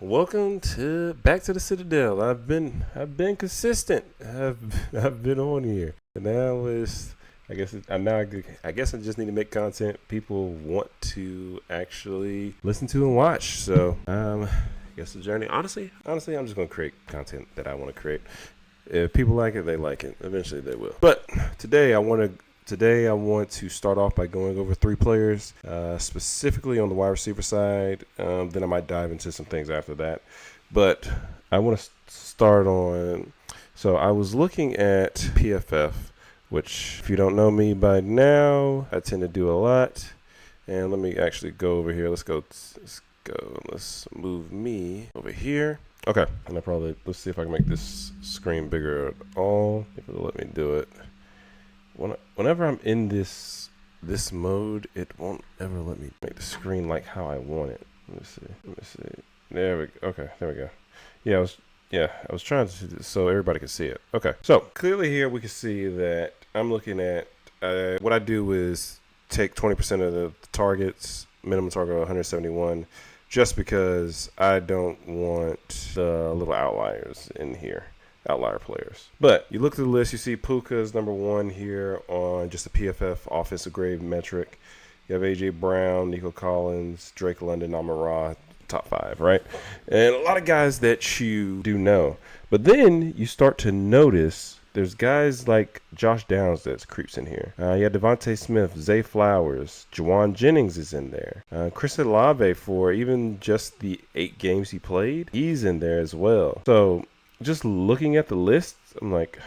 Welcome to back to the Citadel. I've been consistent. I've been on here. And now is I guess I just need to make content people want to actually listen to and watch. So I guess the journey. Honestly, I'm just gonna create content that I want to create. If people like it, they like it. Eventually, they will. But Today, I want to start off by going over three players, specifically on the wide receiver side. Then I might dive into some things after that. But I want to start on. So I was looking at PFF, which, if you don't know me by now, I tend to do a lot. And let me actually go over here. Let's go. Let's move me over here. Okay. And let's see if I can make this screen bigger at all. If it'll let me do it. Whenever I'm in this mode, it won't ever let me make the screen like how I want it. Let me see. There we go. Okay, there we go. I was trying to so everybody can see it. Okay, so clearly here we can see that I'm looking at what I do is take 20% of the targets, minimum target of 171, just because I don't want the little outliers in here. Outlier players. But you look through the list, you see Puka's number one here on just a PFF offensive grade metric. You have AJ Brown, Nico Collins, Drake London, Amon-Ra, top five, right? And a lot of guys that you do know. But then you start to notice there's guys like Josh Downs that creeps in here. You have Devontae Smith, Zay Flowers, Juwan Jennings is in there. Chris Olave, for even just the 8 games he played, he's in there as well. So just looking at the list, I'm like,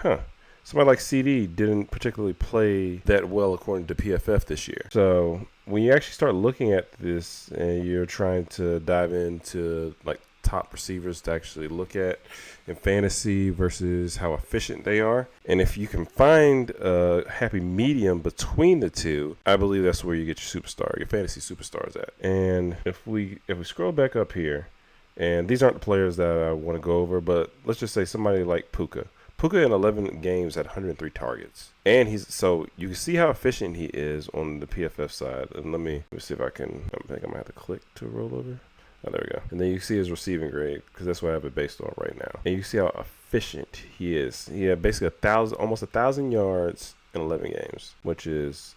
somebody like CD didn't particularly play that well according to PFF this year. So when you actually start looking at this and you're trying to dive into like top receivers to actually look at in fantasy versus how efficient they are, and if you can find a happy medium between the two, I believe that's where you get your fantasy superstars at. And if we scroll back up here, and these aren't the players that I want to go over, but let's just say somebody like Puka. Puka in 11 games had 103 targets. And so you can see how efficient he is on the PFF side. And let me see if I think I'm going to have to click to roll over. Oh, there we go. And then you see his receiving grade, because that's what I have it based on right now. And you see how efficient he is. He had basically almost 1,000 yards in 11 games, which is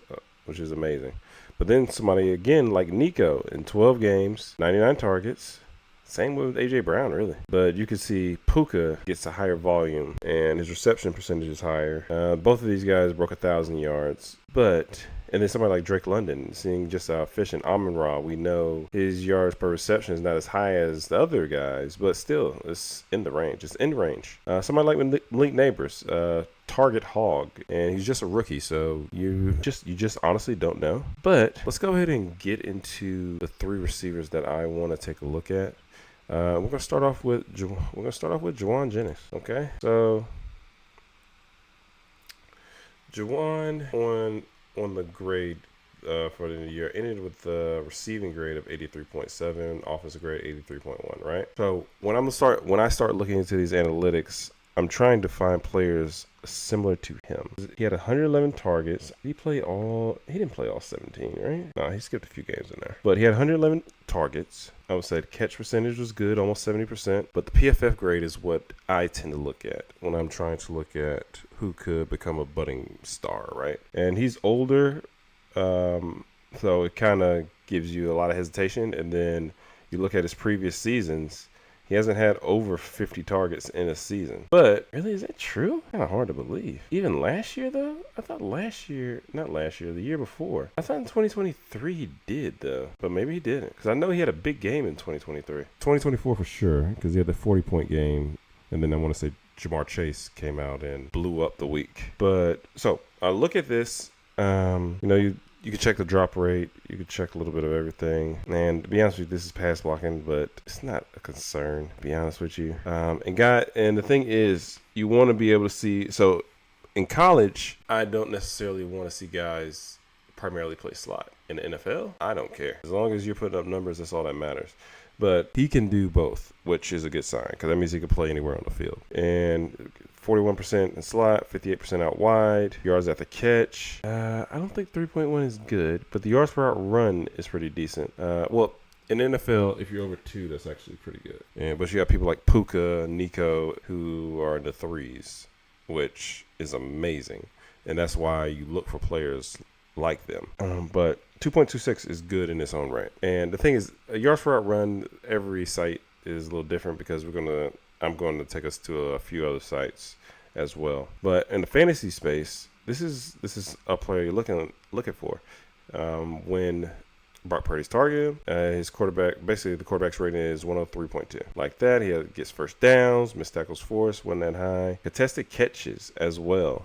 amazing. But then somebody, again, like Nico, in 12 games, 99 targets. Same with AJ Brown, really. But you can see Puka gets a higher volume, and his reception percentage is higher. Both of these guys broke 1,000 yards. And then somebody like Drake London, seeing just how efficient Amon-Ra, we know his yards per reception is not as high as the other guys, but still, it's in the range. It's in range. Somebody like Malik Neighbors, target hog, and he's just a rookie, so you just honestly don't know. But let's go ahead and get into the 3 receivers that I want to take a look at. We're gonna start off with Juwan Jennings. Okay, so Juwan on the grade for the year ended with a receiving grade of 83.7, offensive grade 83.1. Right. So when I start looking into these analytics, I'm trying to find players similar to him. He had 111 targets. He didn't play all 17, right? No, he skipped a few games in there. But he had 111 targets. I would say the catch percentage was good, almost 70%. But the PFF grade is what I tend to look at when I'm trying to look at who could become a budding star, right? And he's older, so it kind of gives you a lot of hesitation. And then you look at his previous seasons, he hasn't had over 50 targets in a season. But really, is that true? Kind of hard to believe. Even last year, though? I thought the year before. I thought in 2023 he did, though. But maybe he didn't. Because I know he had a big game in 2023. 2024 for sure, because he had the 40-point game. And then I want to say Jamar Chase came out and blew up the week. But, so, I look at this. You can check the drop rate. You can check a little bit of everything. And to be honest with you, this is pass blocking, but it's not a concern, to be honest with you. And the thing is, you want to be able to see. So in college, I don't necessarily want to see guys primarily play slot. In the NFL, I don't care. As long as you're putting up numbers, that's all that matters. But he can do both, which is a good sign, because that means he can play anywhere on the field. And 41% in slot, 58% out wide. Yards at the catch. I don't think 3.1 is good, but the yards per out run is pretty decent. in NFL, if you're over 2, that's actually pretty good. And but you have people like Puka, Nico, who are in the 3s, which is amazing, and that's why you look for players like them. But 2.26 is good in its own right. And the thing is, a yards per route run, every site is a little different because I'm going to take us to a few other sites as well. But in the fantasy space, this is a player you're looking for. When Brock Purdy's targeted, his quarterback, basically the quarterback's rating is 103.2. Like that, he gets first downs, missed tackles forced, wasn't that high. Contested catches as well.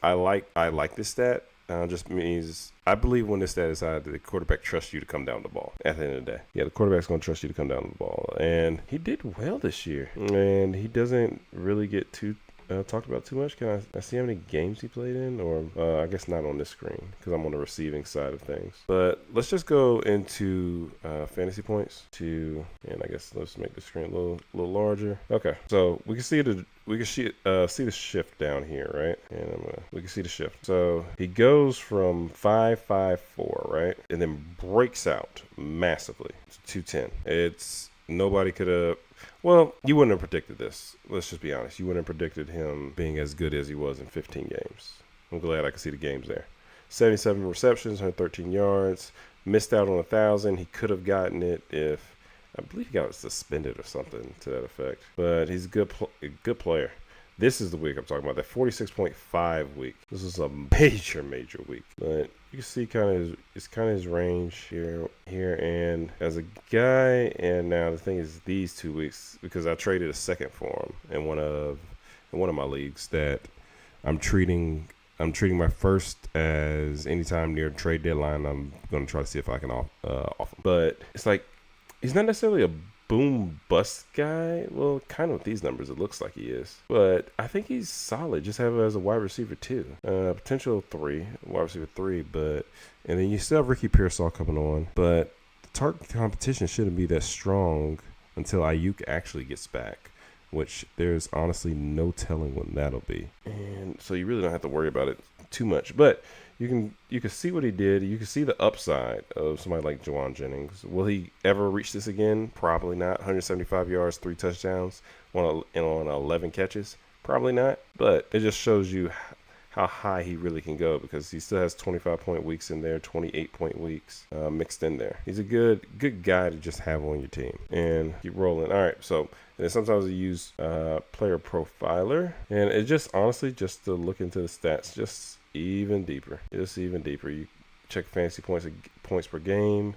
I like this stat. Just means I believe when this stat is high, the quarterback trusts you to come down the ball at the end of the day. Yeah, the quarterback's going to trust you to come down the ball. And he did well this year. And he doesn't really get too talked about too much. Can I see how many games he played in? Or I guess not on this screen because I'm on the receiving side of things. But let's just go into fantasy points and I guess let's make the screen a little larger. Okay, so we can see the shift down here, right? And we can see the shift. So he goes from 5.54, right, and then breaks out massively to 210. Nobody could have. Well, you wouldn't have predicted this. Let's just be honest. You wouldn't have predicted him being as good as he was in 15 games. I'm glad I could see the games there. 77 receptions, 113 yards. Missed out on 1,000. He could have gotten it if, I believe he got suspended or something to that effect. But he's a good player. This is the week I'm talking about, that 46.5 week. This is a major week. But you can see it's kind of his range here, and as a guy. And now the thing is, these 2 weeks, because I traded a second for him in one of my leagues, that I'm treating my first as anytime near trade deadline. I'm going to try to see if I can offer. But it's like he's not necessarily a boom bust guy. Well, kind of with these numbers, it looks like he is. But I think he's solid. Just have him as a wide receiver 2. Potential 3, wide receiver 3. And then you still have Ricky Pearsall coming on. But the target competition shouldn't be that strong until Ayuk actually gets back, which there's honestly no telling when that'll be. And so you really don't have to worry about it too much. But you can see what he did. You can see the upside of somebody like Juwan Jennings. Will he ever reach this again? Probably not. 175 yards, 3 touchdowns on 11 catches. Probably not. But it just shows you how high he really can go, because he still has 25-point weeks in there, 28-point weeks mixed in there. He's a good guy to just have on your team and keep rolling. All right, so and then sometimes you use player profiler, and it just honestly just to look into the stats just even deeper. You check fantasy points per game.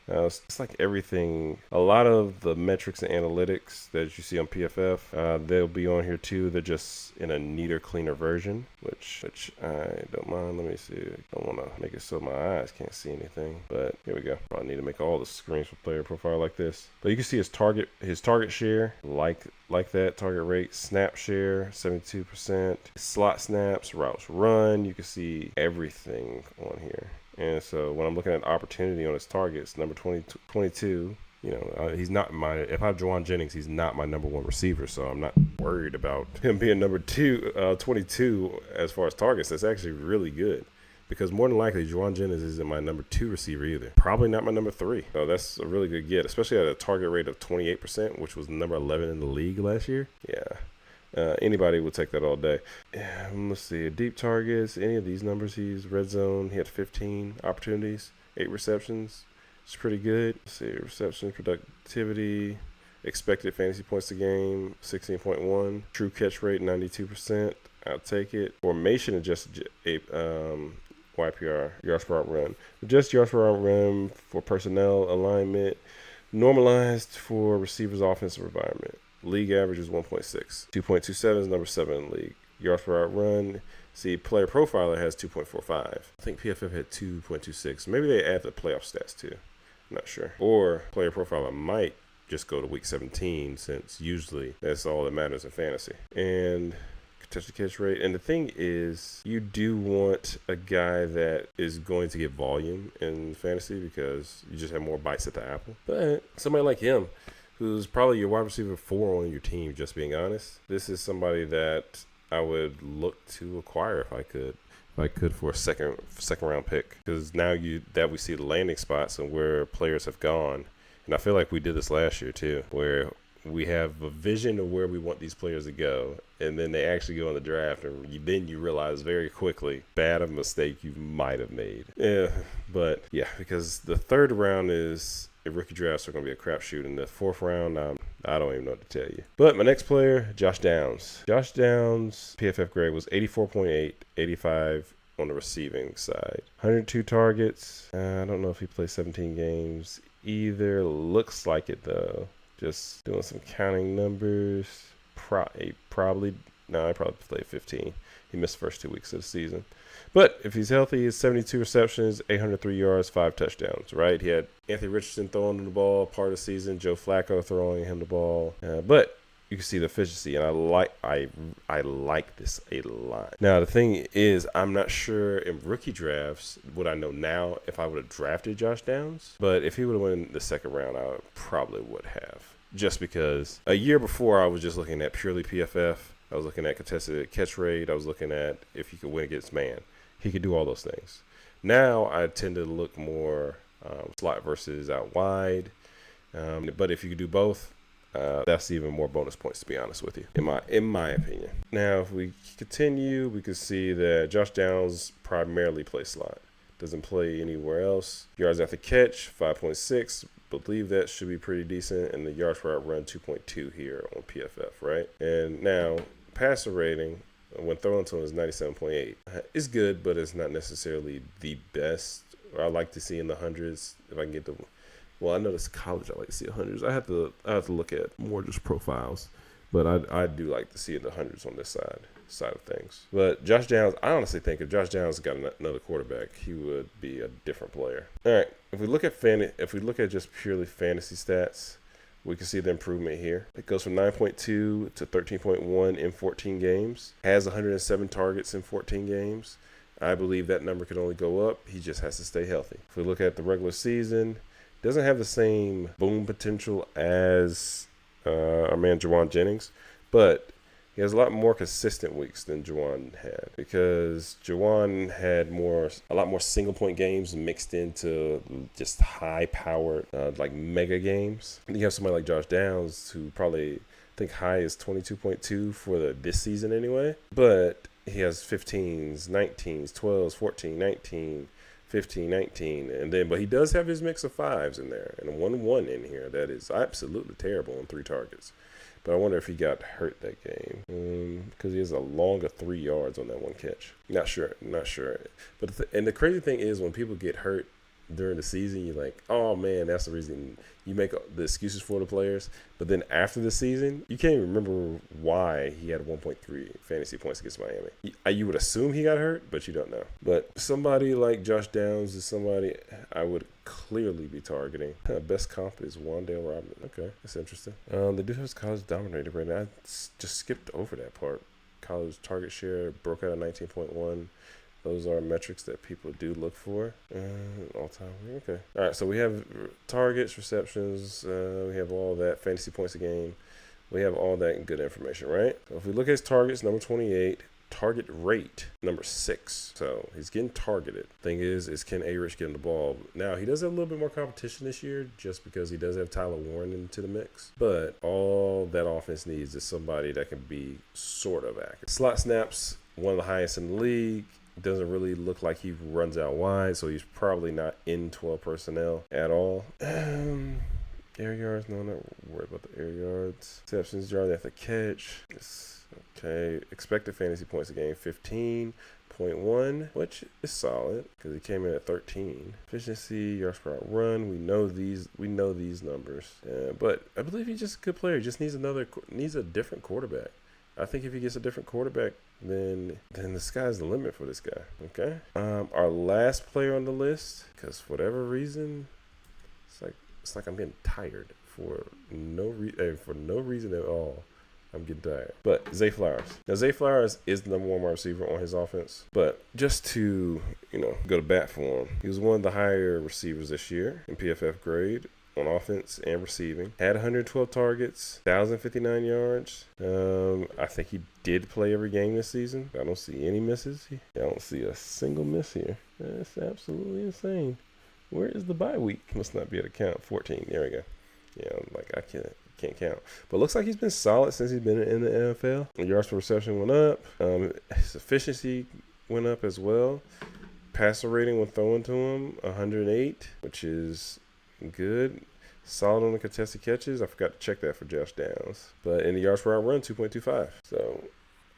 It's like everything. A lot of the metrics and analytics that you see on PFF, they'll be on here too. They're just in a neater, cleaner version, which I don't mind. Let me see. I don't want to make it so my eyes can't see anything, but here we go. Probably need to make all the screens for player profile like this. But you can see his target share, like that, target rate, snap share, 72%, slot snaps, routes run. You can see everything on here. And so when I'm looking at opportunity on his targets, number 22, he's not if I have Juwan Jennings, he's not my number 1 receiver. So I'm not worried about him being number 22 as far as targets. That's actually really good, because more than likely Juwan Jennings isn't my number 2 receiver either. Probably not my number 3. So that's a really good get, especially at a target rate of 28%, which was number 11 in the league last year. Yeah. Anybody would take that all day. Let's see. Deep targets, any of these numbers, he's red zone. He had 15 opportunities, 8 receptions. It's pretty good. Let's see. Reception productivity, expected fantasy points a game, 16.1. True catch rate, 92%. I'll take it. Formation adjusted YPR, yards per route run. Just yards per route run for personnel alignment, normalized for receivers' offensive environment. League average is 1.6. 2.27 is number 7 in the league. Yards per route run. See, player profiler has 2.45. I think PFF had 2.26. Maybe they add the playoff stats too. I'm not sure. Or player profiler might just go to week 17, since usually that's all that matters in fantasy. And contested catch rate. And the thing is, you do want a guy that is going to get volume in fantasy, because you just have more bites at the apple. But somebody like him, who's probably your wide receiver 4 on your team, just being honest, this is somebody that I would look to acquire if I could for a second round pick, because now that we see the landing spots and where players have gone, And I feel like we did this last year too, where we have a vision of where we want these players to go, and then they actually go in the draft, and then you realize very quickly bad of a mistake you might have made. Yeah, but yeah, because the third round is rookie drafts are going to be a crapshoot. In the fourth round, I don't even know what to tell you. But my next player, Josh Downs. Josh Downs' PFF grade was 84.8, 85 on the receiving side. 102 targets. I don't know if he played 17 games either. Looks like it though. Just doing some counting numbers. He probably played 15. He missed the first 2 weeks of the season. But if he's healthy, it's 72 receptions, 803 yards, 5 touchdowns, right? He had Anthony Richardson throwing him the ball part of the season, Joe Flacco throwing him the ball. But you can see the efficiency, and I like this a lot. Now, the thing is, I'm not sure in rookie drafts would I know now if I would have drafted Josh Downs. But if he would have won the second round, I probably would have. Just because a year before, I was just looking at purely PFF. I was looking at contested catch rate. I was looking at if he could win against man. He could do all those things. Now I tend to look more slot versus out wide. But if you could do both, that's even more bonus points, to be honest with you, in my opinion. Now, if we continue, we can see that Josh Downs primarily plays slot. Doesn't play anywhere else. Yards after catch, 5.6. Believe that should be pretty decent. And the yards per route run, 2.2 here on PFF, right? And now, passer rating, when thrown to him, is 97.8. It's good, but it's not necessarily the best. I like to see in the hundreds if I can get the. Well, I know this college. I like to see hundreds. I have to look at more just profiles, but I do like to see the hundreds on this side of things. But Josh Downs, I honestly think if Josh Downs got another quarterback, he would be a different player. All right, if we look at just purely fantasy stats, we can see the improvement here. It goes from 9.2 to 13.1 in 14 games. Has 107 targets in 14 games. I believe that number could only go up. He just has to stay healthy. If we look at the regular season, doesn't have the same boom potential as our man Juwan Jennings, but he has a lot more consistent weeks than Juwan had, because Juwan had a lot more single point games mixed into just high powered like mega games. And you have somebody like Josh Downs, who probably think high is 22.2 for this season anyway, but he has 15s, 19s, 12s, 14, 19, 15, 19, and then, but he does have his mix of 5s in there and a 1-1 in here that is absolutely terrible on 3 targets. But I wonder if he got hurt that game, because he has a longer 3 yards on that one catch. Not sure. But the crazy thing is, when people get hurt during the season, you're like, oh man, that's the reason. You make the excuses for the players, but then after the season, you can't even remember why he had 1.3 fantasy points against Miami. You would assume he got hurt, but you don't know. But somebody like Josh Downs is somebody I would clearly be targeting. Best comp is Wan'Dale Robinson. Okay, that's interesting. They do have his college dominator right now. I just skipped over that part. College target share broke out at 19.1. Those are metrics that people do look for. All time. Okay. All right. So we have targets, receptions. We have all that. Fantasy points a game. We have all that good information, right? So if we look at his targets, number 28. Target rate, number 6. So he's getting targeted. Thing is can A-Rich get him the ball? Now, he does have a little bit more competition this year, just because he does have Tyler Warren into the mix. But all that offense needs is somebody that can be sort of accurate. Slot snaps, one of the highest in the league. Doesn't really look like he runs out wide, so he's probably not in 12 personnel at all. Air yards, no, I'm not worried about the air yards. Receptions, yards after catch. Okay, expected fantasy points a game, 15.1, which is solid because he came in at 13. Efficiency, yards per run, we know these numbers. But I believe he's just a good player. He just needs a different quarterback. I think if he gets a different quarterback, then the sky's the limit for this guy. Okay. Our last player on the list, because for whatever reason, it's like I'm getting tired for no reason at all. I'm getting tired. But Zay Flowers. Now, Zay Flowers is the number 1 wide receiver on his offense. But just to go to bat for him, he was one of the higher receivers this year in PFF grade on offense and receiving. Had 112 targets, 1,059 yards. I think he did play every game this season. I don't see any misses. I don't see a single miss here. That's absolutely insane. Where is the bye week? Must not be able to count. 14. There we go. Yeah, like I can't count. But looks like he's been solid since he's been in the NFL. Yards per reception went up. His efficiency went up as well. Passer rating when throwing to him, 108, which is good. Solid on the contested catches. I forgot to check that for Josh Downs. But in the yards per route run, 2.25. So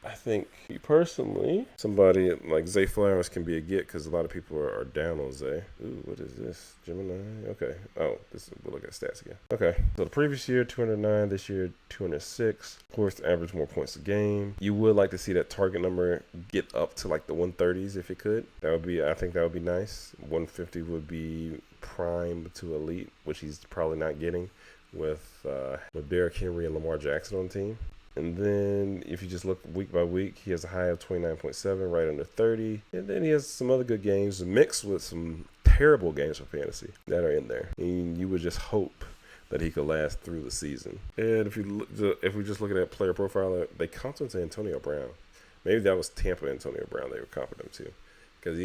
I think personally, somebody like Zay Flowers can be a get because a lot of people are down on Zay. Ooh, what is this? Gemini? Okay. Oh, we'll look at stats again. Okay. So the previous year, 209. This year, 206. Of course, average more points a game. You would like to see that target number get up to like the 130s if it could. I think that would be nice. 150 would be prime to elite, which he's probably not getting with Derrick Henry and Lamar Jackson on the team. And then if you just look week by week, he has a high of 29.7, right under 30. And then he has some other good games mixed with some terrible games for fantasy that are in there. And you would just hope that he could last through the season. And if we just look at that player profile, they comped him to Antonio Brown. Maybe that was Tampa Antonio Brown they were comping him to. Because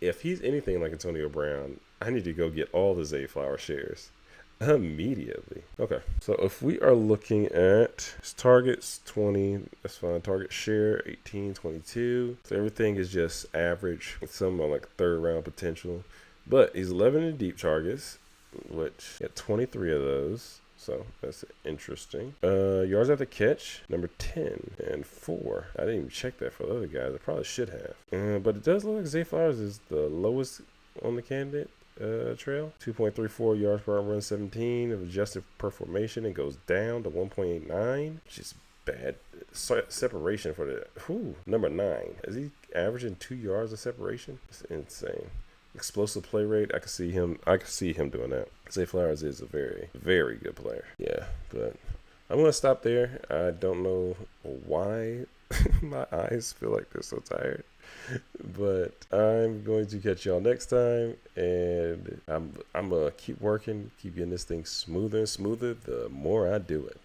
if he's anything like Antonio Brown, I need to go get all the Zay Flowers shares immediately. Okay, so if we are looking at his targets, 20, that's fine. Target share, 18, 22. So everything is just average with some like third round potential. But he's 11 in deep targets, which got 23 of those. So that's interesting. Yards after catch, number 10 and 4. I didn't even check that for the other guys. I probably should have. But it does look like Zay Flowers is the lowest on the candidate trail. 2.34 yards per run, 17 of adjusted per formation. It goes down to 1.89, which is bad separation for the number 9. Is he averaging 2 yards of separation? It's insane. Explosive play rate, I can see him doing that. Zay Flowers is a very, very good player. Yeah, but I'm gonna stop there. I don't know why my eyes feel like they're so tired, but I'm going to catch y'all next time, and I'm gonna keep working, keep getting this thing smoother and smoother the more I do it.